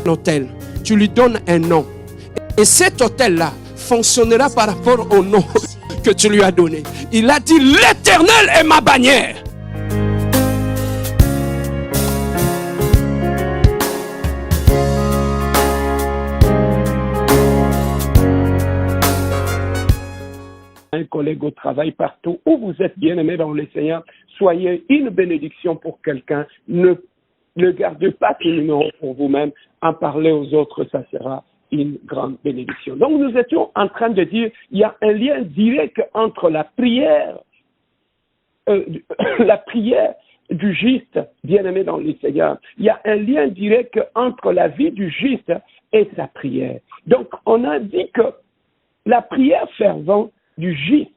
hôtel, tu lui donnes un nom. Et cet hôtel-là fonctionnera par rapport au nom que tu lui as donné. Il a dit, l'Éternel est ma bannière. Un collègue au travail, partout où vous êtes bien-aimés dans le Seigneur, soyez une bénédiction pour quelqu'un. Ne gardez pas ce numéro pour vous-même. En parler aux autres, ça sera une grande bénédiction. Donc nous étions en train de dire, il y a un lien direct entre la prière du juste, bien-aimé dans le Seigneur. Il y a un lien direct entre la vie du juste et sa prière. Donc on a dit que la prière fervente du juste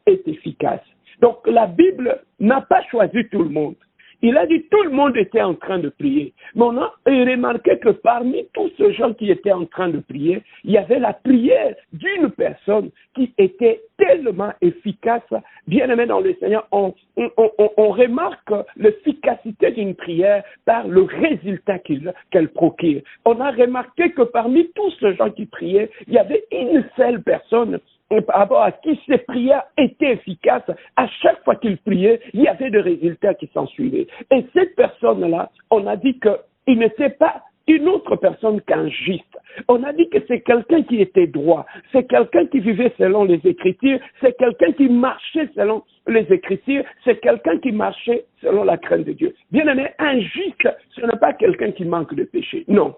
est efficace. Donc la Bible n'a pas choisi tout le monde. Il a dit tout le monde était en train de prier. Mais on a remarqué que parmi tous ces gens qui étaient en train de prier, il y avait la prière d'une personne qui était tellement efficace. Bien aimé dans le Seigneur, on remarque l'efficacité d'une prière par le résultat qu'elle procure. On a remarqué que parmi tous ces gens qui priaient, il y avait une seule personne par rapport à qui ces prières étaient efficaces. À chaque fois qu'il priait, il y avait des résultats qui s'en suivaient. Et cette personne-là, on a dit qu'il n'était pas une autre personne qu'un juste. On a dit que c'est quelqu'un qui était droit, c'est quelqu'un qui vivait selon les Écritures, c'est quelqu'un qui marchait selon les Écritures, c'est quelqu'un qui marchait selon la crainte de Dieu. Bien aimé, un juste, ce n'est pas quelqu'un qui manque de péché, non.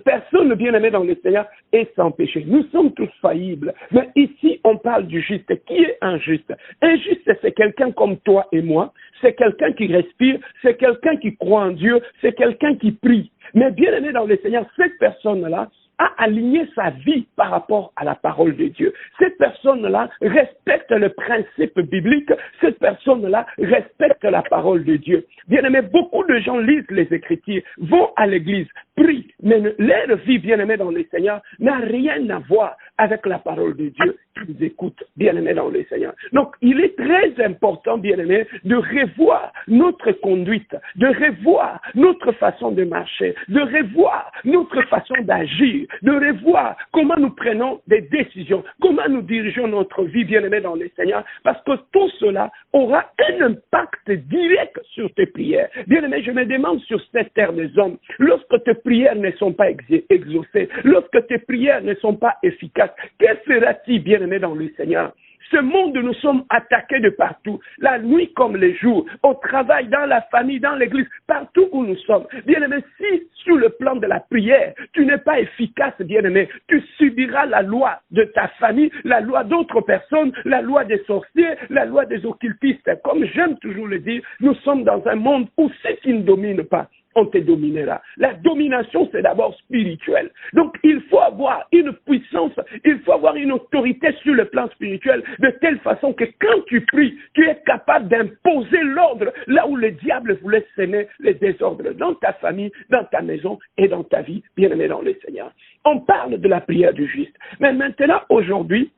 Personne bien-aimé dans le Seigneur est sans péché. Nous sommes tous faillibles. Mais ici, on parle du juste. Qui est un juste? Un juste, c'est quelqu'un comme toi et moi. C'est quelqu'un qui respire. C'est quelqu'un qui croit en Dieu. C'est quelqu'un qui prie. Mais bien-aimé dans le Seigneur, cette personne-là a aligné sa vie par rapport à la parole de Dieu. Cette personne-là respecte le principe biblique. Cette personne-là respecte la parole de Dieu. Bien-aimé, beaucoup de gens lisent les Écritures, vont à l'église, prient, mais leur vie, bien-aimé dans le Seigneur, n'a rien à voir avec la parole de Dieu qu'ils écoutent, bien-aimé dans le Seigneur. Donc, il est très important, bien-aimé, de revoir notre conduite, de revoir notre façon de marcher, de revoir notre façon d'agir, de revoir comment nous prenons des décisions, comment nous dirigeons notre vie, bien-aimé dans le Seigneur, parce que tout cela aura un impact direct sur tes prières. Bien-aimé, je me demande sur cette terre des hommes, lorsque tes prières ne sont pas exaucées, lorsque tes prières ne sont pas efficaces, que fera-t-il, bien-aimé dans le Seigneur? Ce monde, nous sommes attaqués de partout, la nuit comme le jour, au travail, dans la famille, dans l'église, partout où nous sommes. Bien-aimé, si sur le plan de la prière, tu n'es pas efficace, bien-aimé, tu subiras la loi de ta famille, la loi d'autres personnes, la loi des sorciers, la loi des occultistes. Comme j'aime toujours le dire, nous sommes dans un monde où si tu ne domines pas, on te dominera. La domination, c'est d'abord spirituel. Donc, il faut avoir une puissance, il faut avoir une autorité sur le plan spirituel, de telle façon que quand tu pries, tu es capable d'imposer l'ordre là où le diable voulait semer les désordres dans ta famille, dans ta maison et dans ta vie, bien-aimé dans le Seigneur. On parle de la prière du juste. Mais maintenant, aujourd'hui,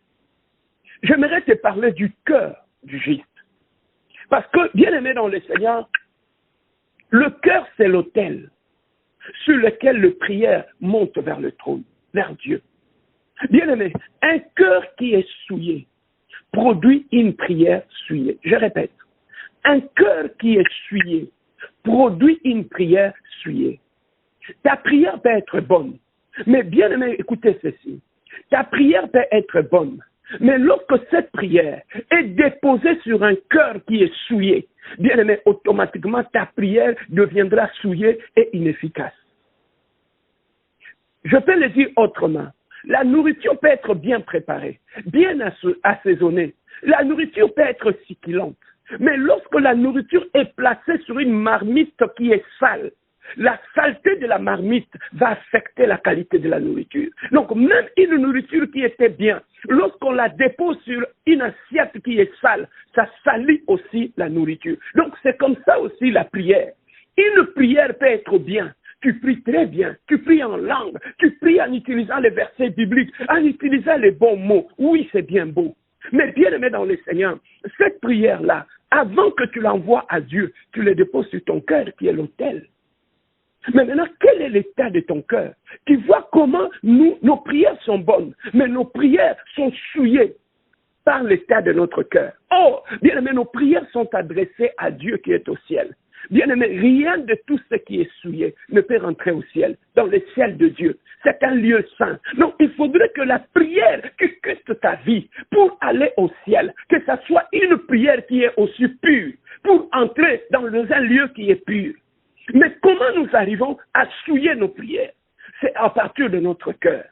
j'aimerais te parler du cœur du juste. Parce que, bien-aimé dans le Seigneur, le cœur, c'est l'autel sur lequel le prière monte vers le trône, vers Dieu. Bien-aimé, un cœur qui est souillé produit une prière souillée. Je répète, un cœur qui est souillé produit une prière souillée. Ta prière peut être bonne, mais bien-aimé, écoutez ceci. Ta prière peut être bonne, mais lorsque cette prière est déposée sur un cœur qui est souillé, bien aimé, automatiquement ta prière deviendra souillée et inefficace. Je peux le dire autrement. La nourriture peut être bien préparée, bien assaisonnée. La nourriture peut être succulente. Mais lorsque la nourriture est placée sur une marmite qui est sale, la saleté de la marmite va affecter la qualité de la nourriture. Donc, même une nourriture qui était bien, lorsqu'on la dépose sur une assiette qui est sale, ça salit aussi la nourriture. Donc, c'est comme ça aussi la prière. Une prière peut être bien. Tu pries très bien, tu pries en langue, tu pries en utilisant les versets bibliques, en utilisant les bons mots. Oui, c'est bien beau. Mais bien aimé dans le Seigneur, cette prière-là, avant que tu l'envoies à Dieu, tu la déposes sur ton cœur qui est l'autel. Mais maintenant, quel est l'état de ton cœur? Tu vois comment nos prières sont bonnes, mais nos prières sont souillées par l'état de notre cœur. Oh, bien-aimé, nos prières sont adressées à Dieu qui est au ciel. Bien-aimé, rien de tout ce qui est souillé ne peut rentrer au ciel, dans le ciel de Dieu. C'est un lieu saint. Donc, il faudrait que la prière qui quitte ta vie pour aller au ciel, que ça soit une prière qui est aussi pure, pour entrer dans un lieu qui est pur. Mais comment nous arrivons à souiller nos prières? C'est à partir de notre cœur.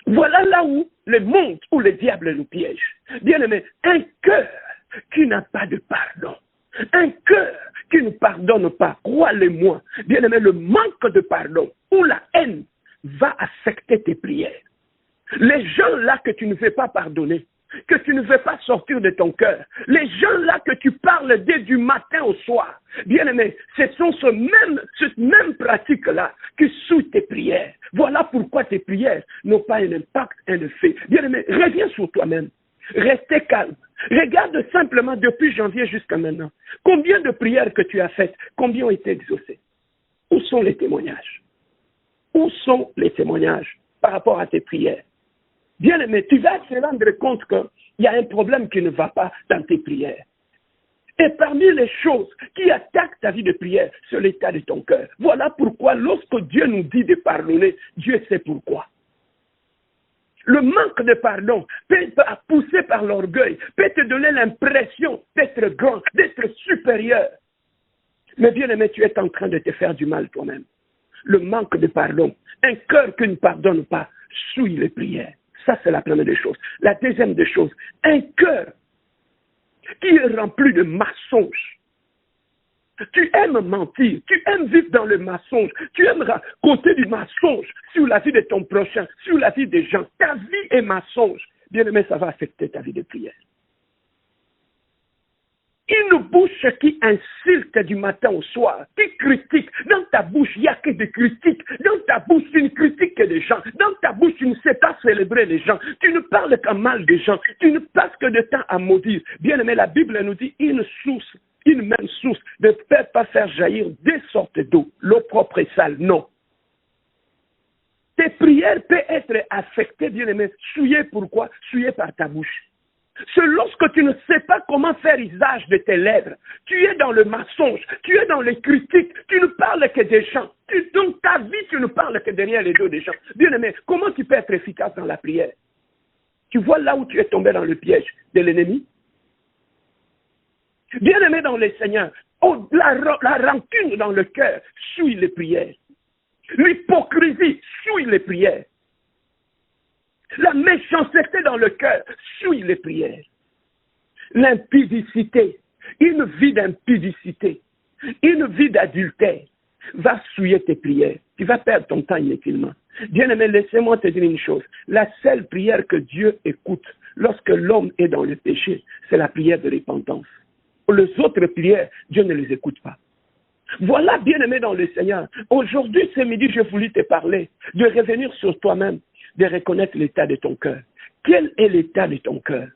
Voilà là où le monde ou le diable nous piège. Bien-aimé, un cœur qui n'a pas de pardon, un cœur qui ne pardonne pas, crois-le-moi, bien-aimé, le manque de pardon ou la haine va affecter tes prières. Les gens là que tu ne veux pas pardonner, que tu ne veux pas sortir de ton cœur, les gens là que tu parles dès du matin au soir, bien-aimé, ce sont cette même pratique-là qui souille tes prières. Voilà pourquoi tes prières n'ont pas un impact, un effet. Bien-aimé, reviens sur toi-même. Restez calme. Regarde simplement depuis janvier jusqu'à maintenant. Combien de prières que tu as faites, combien ont été exaucées? Où sont les témoignages? Où sont les témoignages par rapport à tes prières? Bien-aimé, tu vas te rendre compte qu'il y a un problème qui ne va pas dans tes prières. Et parmi les choses qui attaquent ta vie de prière, c'est l'état de ton cœur. Voilà pourquoi lorsque Dieu nous dit de pardonner, Dieu sait pourquoi. Le manque de pardon peut être poussé par l'orgueil, peut te donner l'impression d'être grand, d'être supérieur. Mais bien aimé, tu es en train de te faire du mal toi-même. Le manque de pardon, un cœur qui ne pardonne pas, souille les prières. Ça, c'est la première des choses. La deuxième des choses, un cœur qui est rempli de mensonges. Tu aimes mentir, tu aimes vivre dans le mensonge, tu aimes raconter du mensonge sur la vie de ton prochain, sur la vie des gens. Ta vie est mensonge. Bien aimé, ça va affecter ta vie de prière. Une bouche qui insulte du matin au soir, qui critique. Dans ta bouche, il n'y a que des critiques. Dans ta bouche, tu ne critiques que des gens. Dans ta bouche, tu ne sais pas célébrer les gens. Tu ne parles qu'en mal des gens. Tu ne passes que de temps à maudire. Bien aimé, la Bible nous dit une même source ne peut pas faire jaillir des sortes d'eau. L'eau propre et sale, non. Tes prières peuvent être affectées, bien aimé, souillées. Pourquoi? Souillées par ta bouche. C'est lorsque tu ne sais pas comment faire usage de tes lèvres. Tu es dans le mensonge, tu es dans les critiques, tu ne parles que des gens. Dans ta vie, tu ne parles que derrière les dos des gens. Bien aimé, comment tu peux être efficace dans la prière? Tu vois là où tu es tombé dans le piège de l'ennemi? Bien aimé dans le Seigneur, la rancune dans le cœur souille les prières. L'hypocrisie souille les prières. La méchanceté dans le cœur souille les prières. L'impudicité, une vie d'impudicité, une vie d'adultère va souiller tes prières. Tu vas perdre ton temps inutilement. Bien-aimé, laissez-moi te dire une chose. La seule prière que Dieu écoute lorsque l'homme est dans le péché, c'est la prière de repentance. Les autres prières, Dieu ne les écoute pas. Voilà, bien-aimé dans le Seigneur. Aujourd'hui, ce midi, je voulais te parler de revenir sur toi-même, de reconnaître l'état de ton cœur. Quel est l'état de ton cœur?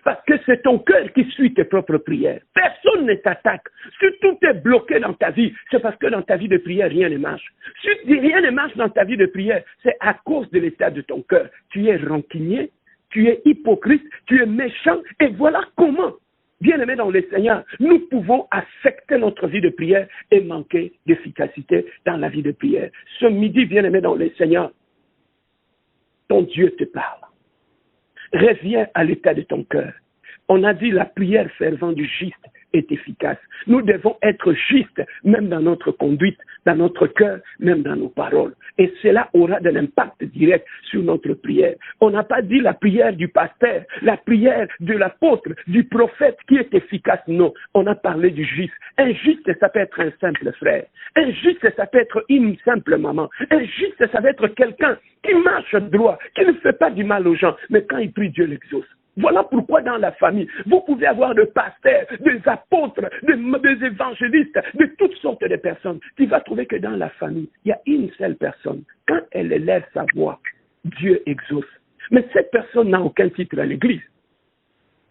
Parce que c'est ton cœur qui suit tes propres prières. Personne ne t'attaque. Si tout est bloqué dans ta vie, c'est parce que dans ta vie de prière, rien ne marche. Si rien ne marche dans ta vie de prière, c'est à cause de l'état de ton cœur. Tu es rancunier, tu es hypocrite, tu es méchant, et voilà comment, bien-aimé dans le Seigneur, nous pouvons affecter notre vie de prière et manquer d'efficacité dans la vie de prière. Ce midi, bien-aimé dans le Seigneur, ton Dieu te parle. Reviens à l'état de ton cœur. On a dit la prière fervente du juste est efficace. Nous devons être justes, même dans notre conduite, dans notre cœur, même dans nos paroles. Et cela aura de l'impact direct sur notre prière. On n'a pas dit la prière du pasteur, la prière de l'apôtre, du prophète qui est efficace. Non, on a parlé du juste. Un juste, ça peut être un simple frère. Un juste, ça peut être une simple maman. Un juste, ça peut être quelqu'un qui marche droit, qui ne fait pas du mal aux gens. Mais quand il prie, Dieu l'exauce. Voilà pourquoi dans la famille, vous pouvez avoir des pasteurs, des apôtres, des évangélistes, de toutes sortes de personnes. Tu vas trouver que dans la famille, il y a une seule personne. Quand elle élève sa voix, Dieu exauce. Mais cette personne n'a aucun titre à l'église.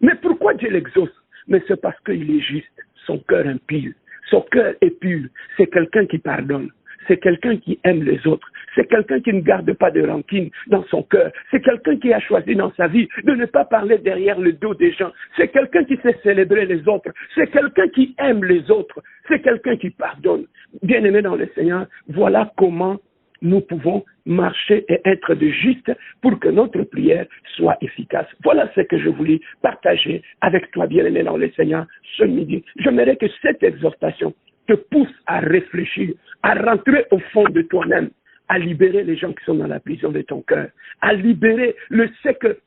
Mais pourquoi Dieu l'exauce? Mais c'est parce qu'il est juste, son cœur impur. Son cœur est pur. C'est quelqu'un qui pardonne. C'est quelqu'un qui aime les autres. C'est quelqu'un qui ne garde pas de rancune dans son cœur. C'est quelqu'un qui a choisi dans sa vie de ne pas parler derrière le dos des gens. C'est quelqu'un qui sait célébrer les autres. C'est quelqu'un qui aime les autres. C'est quelqu'un qui pardonne. Bien-aimé dans le Seigneur, voilà comment nous pouvons marcher et être de juste pour que notre prière soit efficace. Voilà ce que je voulais partager avec toi, bien-aimé dans le Seigneur, ce midi. J'aimerais que cette exhortation te pousse à réfléchir, à rentrer au fond de toi-même, à libérer les gens qui sont dans la prison de ton cœur, à libérer le ce que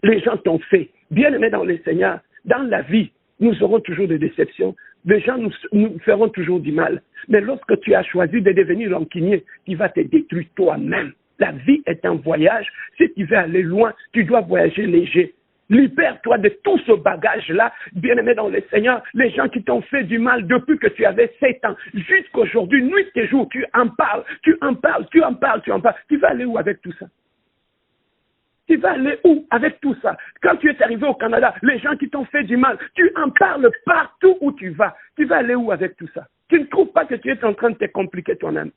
les gens t'ont fait. Bien-aimé dans le Seigneur, dans la vie, nous aurons toujours des déceptions. Les gens nous feront toujours du mal. Mais lorsque tu as choisi de devenir rancunier, tu vas te détruire toi-même. La vie est un voyage. Si tu veux aller loin, tu dois voyager léger. Libère-toi de tout ce bagage-là, bien-aimé dans le Seigneur. Les gens qui t'ont fait du mal depuis que tu avais 7 ans, jusqu'aujourd'hui, nuit et jour, tu en parles. Tu vas aller où avec tout ça? Tu vas aller où avec tout ça? Quand tu es arrivé au Canada, les gens qui t'ont fait du mal, tu en parles partout où tu vas. Tu vas aller où avec tout ça? Tu ne trouves pas que tu es en train de te compliquer toi-même?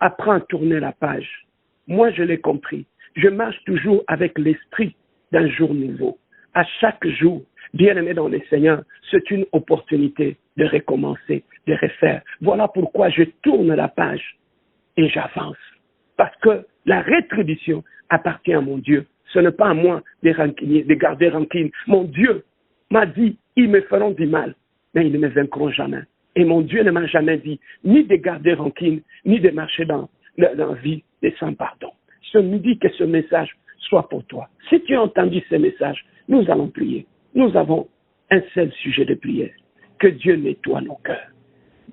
Apprends à tourner la page. Moi, je l'ai compris. Je marche toujours avec l'esprit d'un jour nouveau. À chaque jour, bien-aimé dans le Seigneur, c'est une opportunité de recommencer, de refaire. Voilà pourquoi je tourne la page et j'avance. Parce que la rétribution appartient à mon Dieu. Ce n'est pas à moi de garder rancune. Mon Dieu m'a dit, ils me feront du mal, mais ils ne me vaincront jamais. Et mon Dieu ne m'a jamais dit ni de garder rancune, ni de marcher dans la vie de sans pardon. Ce midi, que ce message soit pour toi. Si tu as entendu ce message, nous allons prier. Nous avons un seul sujet de prière. Que Dieu nettoie nos cœurs.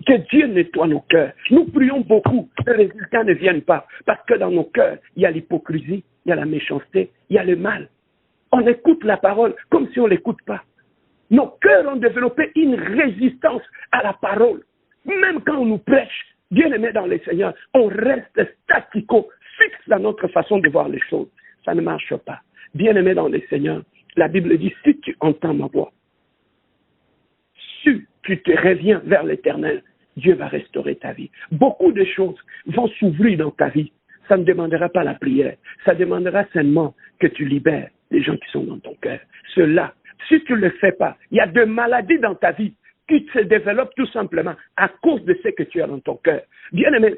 Que Dieu nettoie nos cœurs. Nous prions beaucoup, les résultats ne viennent pas. Parce que dans nos cœurs, il y a l'hypocrisie, il y a la méchanceté, il y a le mal. On écoute la parole comme si on ne l'écoute pas. Nos cœurs ont développé une résistance à la parole. Même quand on nous prêche, bien-aimé dans le Seigneur, on reste statico, fixe dans notre façon de voir les choses. Ça ne marche pas. Bien-aimé dans le Seigneur, la Bible dit, si tu entends ma voix, si tu te reviens vers l'Éternel, Dieu va restaurer ta vie. Beaucoup de choses vont s'ouvrir dans ta vie. Ça ne demandera pas la prière. Ça demandera seulement que tu libères les gens qui sont dans ton cœur. Cela, si tu ne le fais pas, il y a des maladies dans ta vie qui se développent tout simplement à cause de ce que tu as dans ton cœur. Bien-aimé,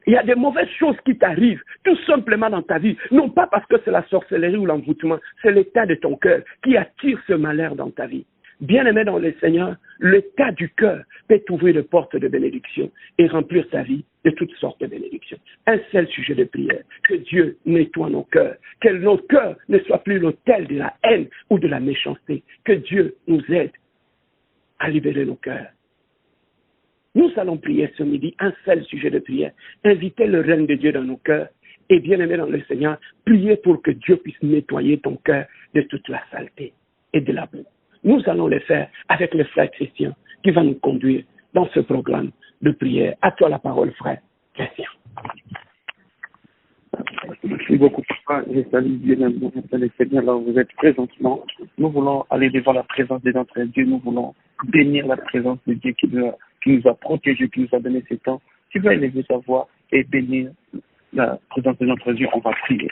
il y a des mauvaises choses qui t'arrivent tout simplement dans ta vie. Non pas parce que c'est la sorcellerie ou l'envoûtement, c'est l'état de ton cœur qui attire ce malheur dans ta vie. Bien-aimé dans le Seigneur, l'état du cœur peut t'ouvrir les portes de bénédiction et remplir ta vie de toutes sortes de bénédictions. Un seul sujet de prière, que Dieu nettoie nos cœurs, que nos cœurs ne soient plus l'autel de la haine ou de la méchanceté, que Dieu nous aide à libérer nos cœurs. Nous allons prier ce midi, un seul sujet de prière, inviter le règne de Dieu dans nos cœurs et bien-aimé dans le Seigneur, prier pour que Dieu puisse nettoyer ton cœur de toute la saleté et de la boue. Nous allons le faire avec le frère Christian qui va nous conduire dans ce programme de prière. À toi la parole, frère Christian. Merci beaucoup, papa. Je salue Dieu dans le Seigneur là où vous êtes présentement. Nous voulons aller devant la présence de notre Dieu. Nous voulons bénir la présence de Dieu qui nous a protégés, qui nous a donné ce temps. Tu vas élever ta voix et bénir la présence de notre Dieu. On va prier.